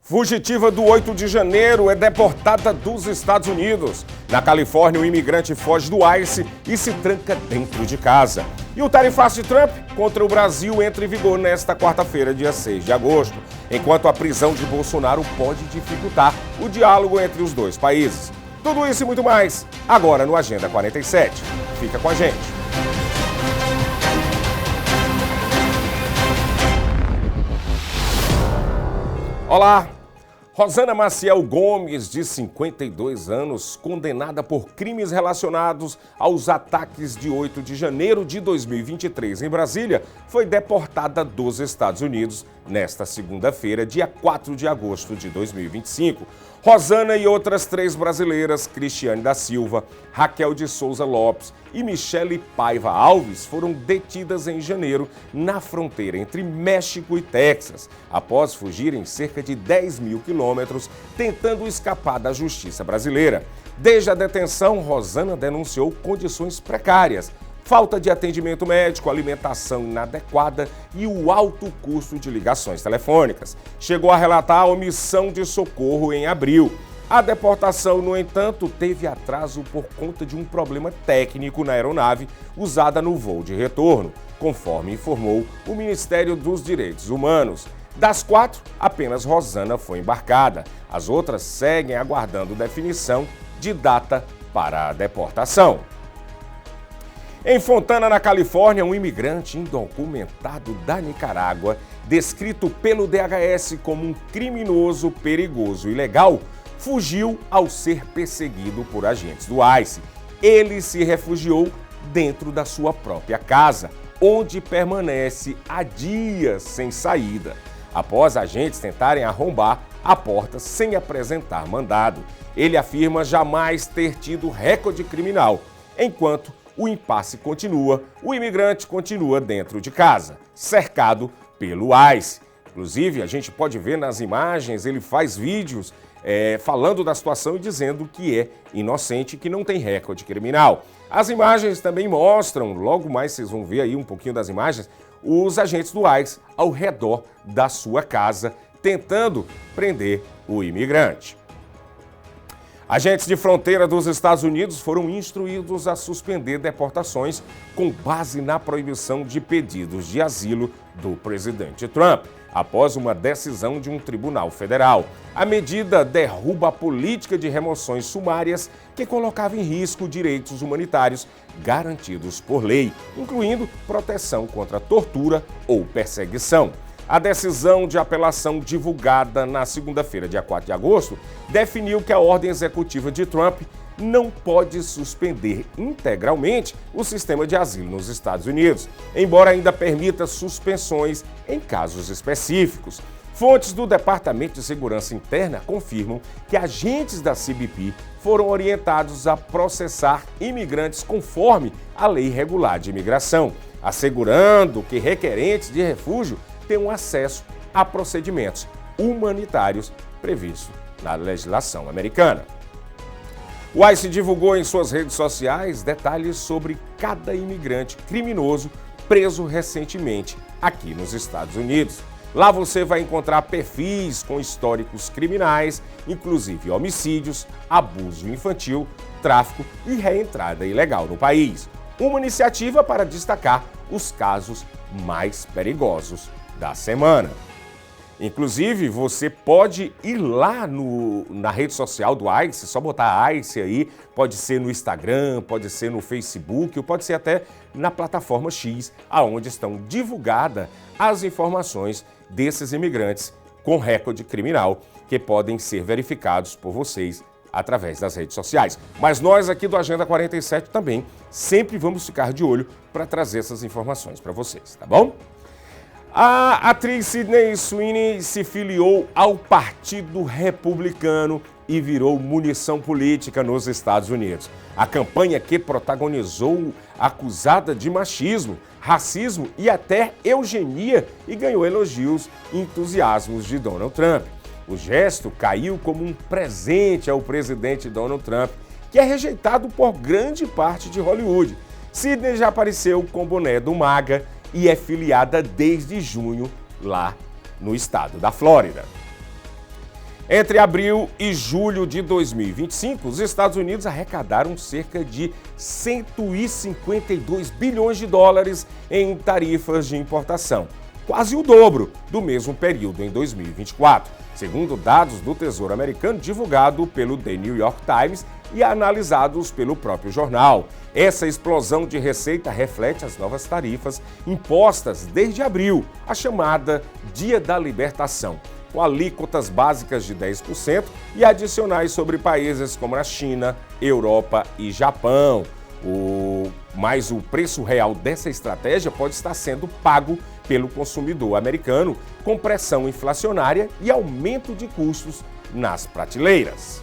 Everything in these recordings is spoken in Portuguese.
Fugitiva do 8 de janeiro é deportada dos Estados Unidos. Na Califórnia, um imigrante foge do ICE e se tranca dentro de casa. E o tarifaço de Trump contra o Brasil entra em vigor nesta quarta-feira, dia 6 de agosto, enquanto a prisão de Bolsonaro pode dificultar o diálogo entre os dois países. Tudo isso e muito mais, agora no Agenda 47. Fica com a gente. Olá! Rosana Maciel Gomes, de 52 anos, condenada por crimes relacionados aos ataques de 8 de janeiro de 2023 em Brasília, foi deportada dos Estados Unidos nesta segunda-feira, dia 4 de agosto de 2025. Rosana e outras 3 brasileiras, Cristiane da Silva, Raquel de Souza Lopes e Michele Paiva Alves, foram detidas em janeiro na fronteira entre México e Texas, após fugirem cerca de 10 mil quilômetros tentando escapar da justiça brasileira. Desde a detenção, Rosana denunciou condições precárias, falta de atendimento médico, alimentação inadequada e o alto custo de ligações telefônicas. Chegou a relatar a omissão de socorro em abril. A deportação, no entanto, teve atraso por conta de um problema técnico na aeronave usada no voo de retorno, conforme informou o Ministério dos Direitos Humanos. Das 4, apenas Rosana foi embarcada. As outras seguem aguardando definição de data para a deportação. Em Fontana, na Califórnia, um imigrante indocumentado da Nicarágua, descrito pelo DHS como um criminoso, perigoso e ilegal, fugiu ao ser perseguido por agentes do ICE. Ele se refugiou dentro da sua própria casa, onde permanece há dias sem saída, após agentes tentarem arrombar a porta sem apresentar mandado. Ele afirma jamais ter tido recorde criminal, enquanto o impasse continua, o imigrante continua dentro de casa, cercado pelo ICE. Inclusive, a gente pode ver nas imagens, ele faz vídeos falando da situação e dizendo que é inocente, que não tem recorde criminal. As imagens também mostram, logo mais vocês vão ver aí um pouquinho das imagens, os agentes do ICE ao redor da sua casa, tentando prender o imigrante. Agentes de fronteira dos Estados Unidos foram instruídos a suspender deportações com base na proibição de pedidos de asilo do presidente Trump, após uma decisão de um tribunal federal. A medida derruba a política de remoções sumárias que colocava em risco direitos humanitários garantidos por lei, incluindo proteção contra tortura ou perseguição. A decisão de apelação divulgada na segunda-feira, dia 4 de agosto, definiu que a ordem executiva de Trump não pode suspender integralmente o sistema de asilo nos Estados Unidos, embora ainda permita suspensões em casos específicos. Fontes do Departamento de Segurança Interna confirmam que agentes da CBP foram orientados a processar imigrantes conforme a lei regular de imigração, assegurando que requerentes de refúgio tenham acesso a procedimentos humanitários previstos na legislação americana. O ICE divulgou em suas redes sociais detalhes sobre cada imigrante criminoso preso recentemente aqui nos Estados Unidos. Lá você vai encontrar perfis com históricos criminais, inclusive homicídios, abuso infantil, tráfico e reentrada ilegal no país. Uma iniciativa para destacar os casos mais perigosos da semana. Inclusive, você pode ir lá na rede social do ICE, só botar ICE aí, pode ser no Instagram, pode ser no Facebook, ou pode ser até na plataforma X, aonde estão divulgadas as informações desses imigrantes com recorde criminal que podem ser verificados por vocês através das redes sociais. Mas nós aqui do Agenda 47 também sempre vamos ficar de olho para trazer essas informações para vocês, tá bom? A atriz Sydney Sweeney se filiou ao Partido Republicano e virou munição política nos Estados Unidos. A campanha que protagonizou acusada de machismo, racismo e até eugenia e ganhou elogios e entusiasmos de Donald Trump. O gesto caiu como um presente ao presidente Donald Trump, que é rejeitado por grande parte de Hollywood. Sydney já apareceu com boné do MAGA e é filiada desde junho lá no estado da Flórida. Entre abril e julho de 2025, os Estados Unidos arrecadaram cerca de 152 bilhões de dólares em tarifas de importação, quase o dobro do mesmo período em 2024, segundo dados do Tesouro Americano divulgado pelo The New York Times e analisados pelo próprio jornal. Essa explosão de receita reflete as novas tarifas impostas desde abril, a chamada Dia da Libertação, com alíquotas básicas de 10% e adicionais sobre países como a China, Europa e Japão. Mas o preço real dessa estratégia pode estar sendo pago pelo consumidor americano, com pressão inflacionária e aumento de custos nas prateleiras.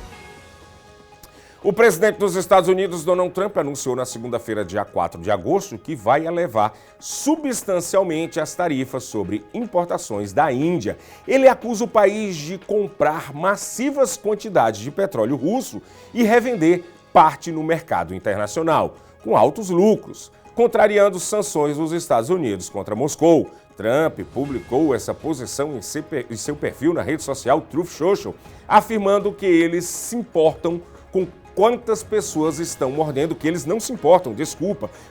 O presidente dos Estados Unidos, Donald Trump, anunciou na segunda-feira, dia 4 de agosto, que vai elevar substancialmente as tarifas sobre importações da Índia. Ele acusa o país de comprar massivas quantidades de petróleo russo e revender parte no mercado internacional, com altos lucros, contrariando sanções dos Estados Unidos contra Moscou. Trump publicou essa posição em seu perfil na rede social Truth Social, afirmando que eles se importam com quantas pessoas estão morrendo, que eles não se importam,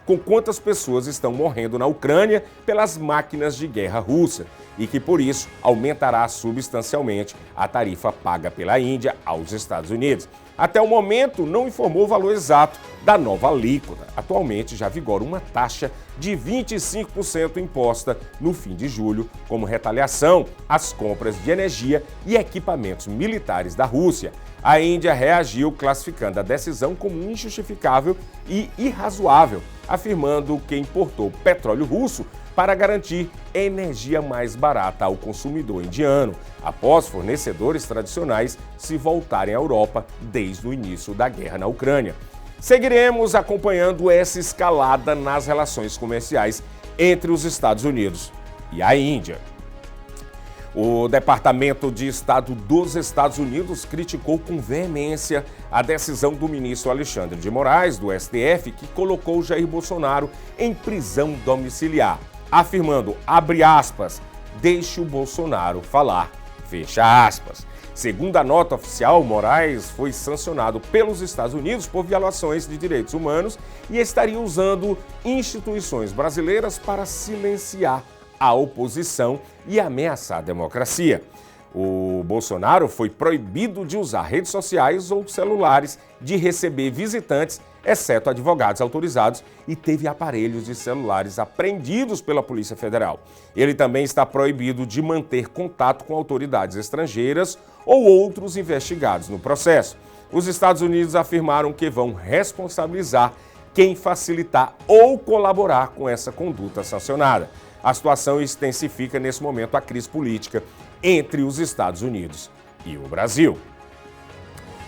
com quantas pessoas estão morrendo na Ucrânia pelas máquinas de guerra russa e que, por isso, aumentará substancialmente a tarifa paga pela Índia aos Estados Unidos. Até o momento, não informou o valor exato da nova alíquota. Atualmente, já vigora uma taxa de 25% imposta no fim de julho, como retaliação às compras de energia e equipamentos militares da Rússia. A Índia reagiu classificando a decisão como injustificável e irrazoável, afirmando que importou petróleo russo para garantir energia mais barata ao consumidor indiano, após fornecedores tradicionais se voltarem à Europa desde o início da guerra na Ucrânia. Seguiremos acompanhando essa escalada nas relações comerciais entre os Estados Unidos e a Índia. O Departamento de Estado dos Estados Unidos criticou com veemência a decisão do ministro Alexandre de Moraes, do STF, que colocou Jair Bolsonaro em prisão domiciliar, afirmando, abre aspas, deixe o Bolsonaro falar, fecha aspas. Segundo a nota oficial, Moraes foi sancionado pelos Estados Unidos por violações de direitos humanos e estaria usando instituições brasileiras para silenciar a oposição e ameaçar a democracia. O Bolsonaro foi proibido de usar redes sociais ou celulares, de receber visitantes, exceto advogados autorizados, e teve aparelhos de celulares apreendidos pela Polícia Federal. Ele também está proibido de manter contato com autoridades estrangeiras ou outros investigados no processo. Os Estados Unidos afirmaram que vão responsabilizar quem facilitar ou colaborar com essa conduta sancionada. A situação intensifica nesse momento a crise política entre os Estados Unidos e o Brasil.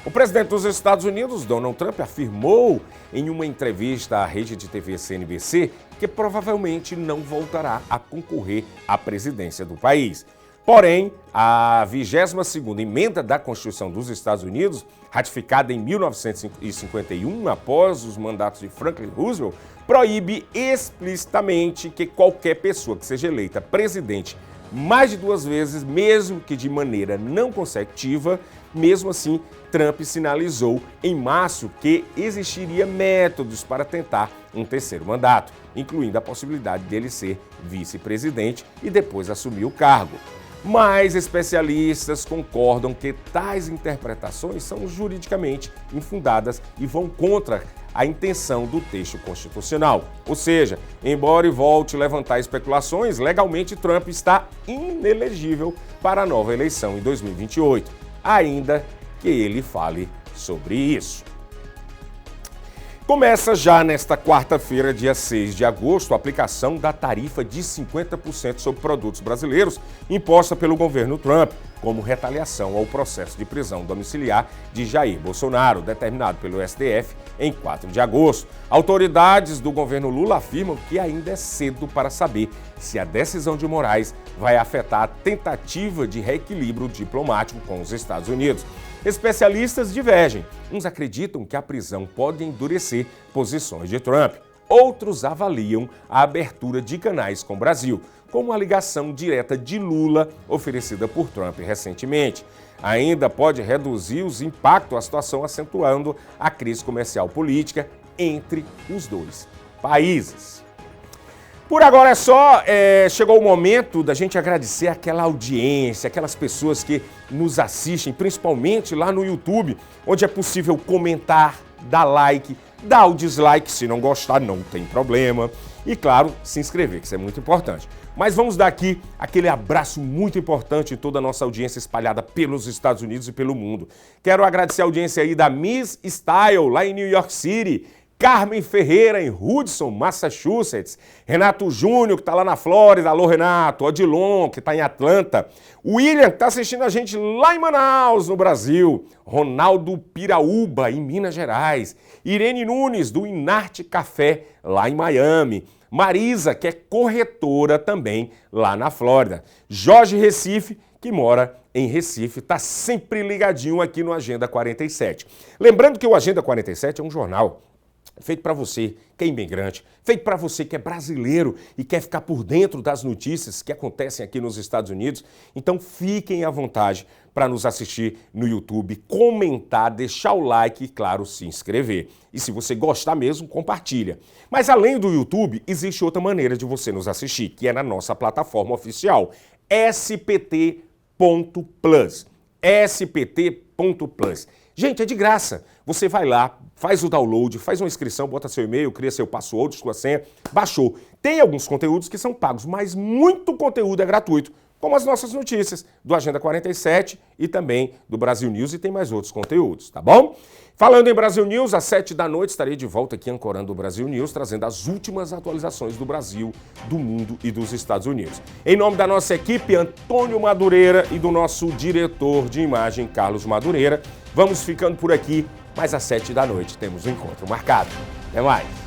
O presidente dos Estados Unidos, Donald Trump, afirmou em uma entrevista à rede de TV CNBC que provavelmente não voltará a concorrer à presidência do país. Porém, a 22ª emenda da Constituição dos Estados Unidos, ratificada em 1951, após os mandatos de Franklin Roosevelt, proíbe explicitamente que qualquer pessoa que seja eleita presidente mais de 2 vezes, mesmo que de maneira não consecutiva. Mesmo assim, Trump sinalizou em março que existiria métodos para tentar um 3º mandato, incluindo a possibilidade dele ser vice-presidente e depois assumir o cargo. Mas especialistas concordam que tais interpretações são juridicamente infundadas e vão contra a intenção do texto constitucional. Ou seja, embora volte a levantar especulações, legalmente Trump está inelegível para a nova eleição em 2028, ainda que ele fale sobre isso. Começa já nesta quarta-feira, dia 6 de agosto, a aplicação da tarifa de 50% sobre produtos brasileiros imposta pelo governo Trump, como retaliação ao processo de prisão domiciliar de Jair Bolsonaro, determinado pelo STF em 4 de agosto. Autoridades do governo Lula afirmam que ainda é cedo para saber se a decisão de Moraes vai afetar a tentativa de reequilíbrio diplomático com os Estados Unidos. Especialistas divergem. Uns acreditam que a prisão pode endurecer posições de Trump. Outros avaliam a abertura de canais com o Brasil, como a ligação direta de Lula oferecida por Trump recentemente. ainda pode reduzir os impactos da situação, acentuando a crise comercial política entre os dois países. Por agora é só, chegou o momento da gente agradecer aquela audiência, aquelas pessoas que nos assistem, principalmente lá no YouTube, onde é possível comentar, dar like, dar o dislike, se não gostar não tem problema, e claro, se inscrever, que isso é muito importante. Mas vamos dar aqui aquele abraço muito importante em toda a nossa audiência espalhada pelos Estados Unidos e pelo mundo. Quero agradecer a audiência aí da Miss Style, lá em New York City, Carmen Ferreira, em Hudson, Massachusetts, Renato Júnior, que está lá na Flórida, alô Renato, Odilon, que está em Atlanta, William, que está assistindo a gente lá em Manaus, no Brasil, Ronaldo Piraúba, em Minas Gerais, Irene Nunes, do Inarte Café, lá em Miami, Marisa, que é corretora também lá na Flórida, Jorge Recife, que mora em Recife, está sempre ligadinho aqui no Agenda 47. Lembrando que o Agenda 47 é um jornal feito para você que é imigrante, feito para você que é brasileiro e quer ficar por dentro das notícias que acontecem aqui nos Estados Unidos. Então fiquem à vontade para nos assistir no YouTube, comentar, deixar o like e, claro, se inscrever. E se você gostar mesmo, compartilha. Mas além do YouTube, existe outra maneira de você nos assistir, que é na nossa plataforma oficial, spt.plus. spt.plus. Gente, é de graça. Você vai lá, faz o download, faz uma inscrição, bota seu e-mail, cria seu password, sua senha, baixou. Tem alguns conteúdos que são pagos, mas muito conteúdo é gratuito, como as nossas notícias do Agenda 47 e também do Brasil News, e tem mais outros conteúdos, tá bom? Falando em Brasil News, às 7 da noite estarei de volta aqui ancorando o Brasil News, trazendo as últimas atualizações do Brasil, do mundo e dos Estados Unidos. Em nome da nossa equipe, Antônio Madureira, e do nosso diretor de imagem, Carlos Madureira, vamos ficando por aqui, mas às 7 da noite temos um encontro marcado. Até mais!